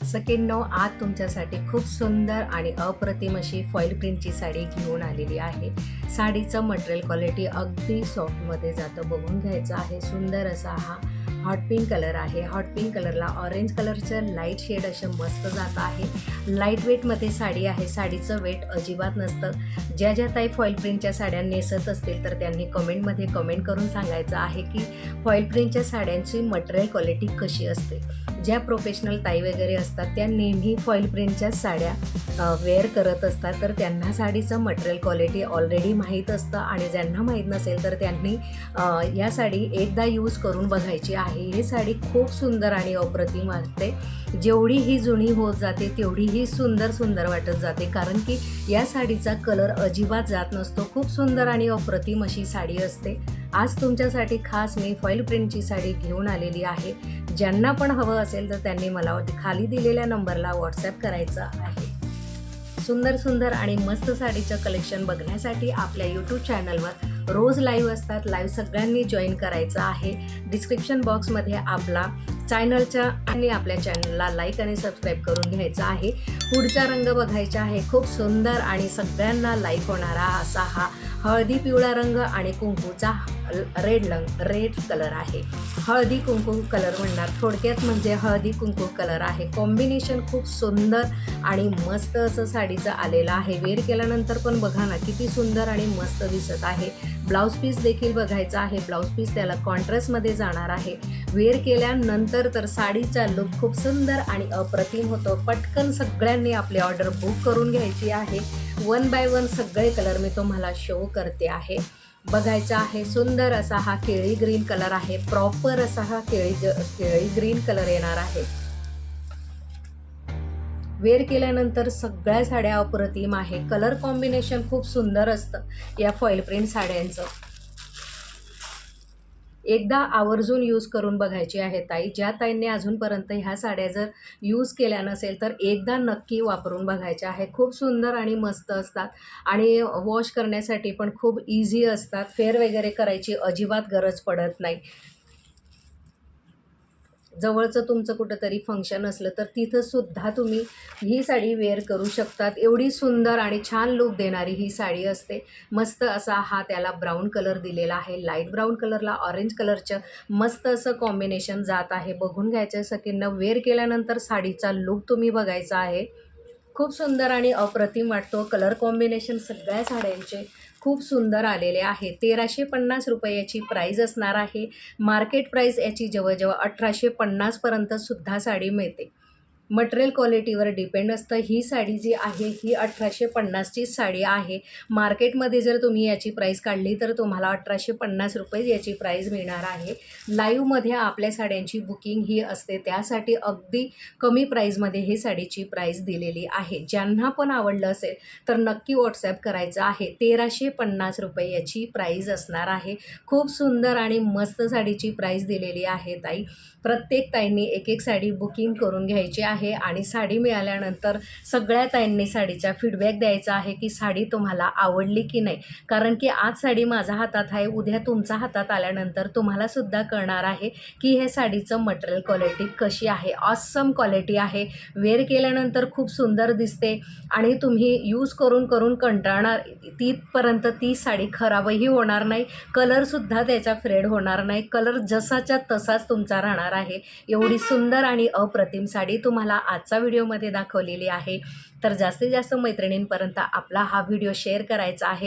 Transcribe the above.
सकिन्नो आज तुमच्यासाठी खूप सुंदर आणि अप्रतिम अशी फॉईल प्रिंटची साडी घेऊन आलेली आहे। साडीचं मटेरियल क्वालिटी अगदी सॉफ्टमध्ये जातं, बघून घ्यायचं आहे। सुंदर असा हा हॉट पिंक कलर आहे। हॉट पिंक कलरला ऑरेंज कलरचं लाईट शेड असं मस्त जात आहे। लाईट वेटमध्ये साडी आहे, साडीचं वेट अजिबात नसतं। ज्या ज्या ताई फॉईल प्रिंटच्या साड्या नेसत असतील तर त्यांनी कमेंटमध्ये कमेंट करून सांगायचं आहे की फॉईल प्रिंटच्या साड्यांची मटेरियल क्वालिटी कशी असते। ज्या प्रोफेशनल ताई वगैरे असतात त्या नेहमी फॉईल प्रिंटच्या साड्या वेअर करत असतात, तर त्यांना साडीचं मटेरियल क्वालिटी ऑलरेडी माहीत असतं आणि ज्यांना माहीत नसेल तर त्यांनी या साडी एकदा यूज करून बघायची आहे। ही साडी खूप सुंदर आणि अप्रतिम असते। जेवढी ही जुनी होत जाते तेवढी ही सुंदर वाटत जाते, कारण की या साडीचा कलर अजिबात जात नसतो। खूप सुंदर आणि अप्रतिम अशी साडी असते। आज तुमच्यासाठी खास मी फॉईल प्रिंटची साडी घेऊन आलेली आहे। ज्यांना पण हवं असेल तर त्यांनी मला खाली दिलेल्या नंबरला व्हॉट्सॲप करायचं आहे। सुंदर आणि मस्त साडीचं कलेक्शन बघण्यासाठी आपल्या यूट्यूब चॅनलवर रोज लाईव्ह असतात। लाईव्ह सगळ्यांनी जॉईन करायचं आहे। डिस्क्रिप्शन बॉक्समध्ये आपला चॅनलच्या आणि आपल्या चॅनलला लाईक आणि सबस्क्राईब करून घ्यायचा आहे। पुढचा रंग बघायचा आहे, खूप सुंदर आणि सगळ्यांना लाईक होणारा असा हा हळदी पिवळा रंग आणि कुंकूचा रेड कलर आहे। हळदी कुंकू कलर म्हणणार, थोडक्यात म्हणजे हळदी कुंकू कलर आहे। कॉम्बिनेशन खूप सुंदर आणि मस्त असं साडीचं आलेलं आहे। वेअर केल्यानंतर पण बघा ना किती सुंदर आणि मस्त दिसत आहे। ब्लाऊज पीस देखील बघायचा आहे। ब्लाऊज पीस त्याला कॉन्ट्रास्टमध्ये जाणार आहे। वेअर केल्यानंतर तर साडीचा लुक खूप सुंदर आणि अप्रतिम होतो। पटकन सगळ्यांनी आपली ऑर्डर बुक करून घ्यायची आहे। 1 बाय 1 सगळे कलर मी तुम्हाला शो करते आहे। बघायचा आहे सुंदर असा हा केळी ग्रीन कलर आहे। प्रॉपर असा हा केळी ग्रीन कलर येणार आहे। वेअर केल्यानंतर सगळ्या साड्या अप्रतिम आहे। कलर कॉम्बिनेशन खूप सुंदर असतं या फॉईल प्रिंट साड्यांचं। एकदा आवर्जून यूज करून बघायची आहे ताई। ज्या ताईंनी अजूनपर्यंत ह्या साड्या जर यूज केल्या नसेल तर एकदा नक्की वापरून बघायच्या आहे। खूप सुंदर आणि मस्त असतात आणि वॉश करण्यासाठी पण खूप इझी असतात। फेअर वगैरे करायची अजिबात गरज पडत नाही। जवळचं तुमचं कुठंतरी फंक्शन असलं तर तिथं सुद्धा तुम्ही ही साडी वेअर करू शकतात। एवढी सुंदर आणि छान लुक देणारी ही साडी असते। मस्त असा हा त्याला ब्राऊन कलर दिलेला आहे। लाईट ब्राऊन कलरला ऑरेंज कलरचं मस्त असं कॉम्बिनेशन जात आहे। बघून घ्यायचं सगळ्यांना। वेअर केल्यानंतर साडीचा लुक तुम्ही बघायचा आहे। खूप सुंदर आणि अप्रतिम वाटतो। कलर कॉम्बिनेशन सगळ्या साड्यांचे खूप सुंदर आलेले आहे। 1350 रुपये याची प्राईज असणार आहे। मार्केट प्राईस याची जवळजवळ 1850 पर्यंत सुद्धा साडी मिळते। मटेरियल क्वालिटीवर डिपेंड असतं। ही साडी जी आहे ही 1850ची साडी आहे। मार्केटमध्ये जर तुम्ही याची प्राईस काढली तर तुम्हाला 1850 रुपये याची प्राईस मिळणार आहे। लाईव्हमध्ये आपल्या साड्यांची बुकिंग ही असते, त्यासाठी अगदी कमी प्राईजमध्ये ही साडीची प्राईस दिलेली आहे। ज्यांना पण आवडलं असेल तर नक्की व्हॉट्सॲप करायचं आहे। 1350 रुपये याची प्राईस असणार आहे। खूप सुंदर आणि मस्त साडीची प्राईस दिलेली आहे ताई। प्रत्येक ताईंनी एक साडी बुकिंग करून घ्यायची आहे आणि साडी मिळाल्यानंतर सगळ्या ताईंनी साडीचा फीडबॅक द्यायचा आहे की साडी तुम्हाला आवडली की नाही। कारण की आज साडी माझ्या हातात आहे, उद्या तुमच्या हातात आल्यानंतर तुम्हालासुद्धा कळणार आहे की हे साडीचं मटेरियल क्वालिटी कशी आहे। ऑसम क्वालिटी आहे। वेअर केल्यानंतर खूप सुंदर दिसते आणि तुम्ही यूज करून कंटाळणार, तिथपर्यंत ती साडी खराबही होणार नाही। कलरसुद्धा त्याचा फेड होणार नाही। कलर जसाच्या तसाच तुमचा राहणार आहे। एवढी सुंदर आणि अप्रतिम साडी तुम्हाला आजच्या व्हिडिओमध्ये दाखवलेली आहे। तर जास्तीत जास्त मैत्रिणींपर्यंत आपला हा व्हिडिओ शेअर करायचा आहे।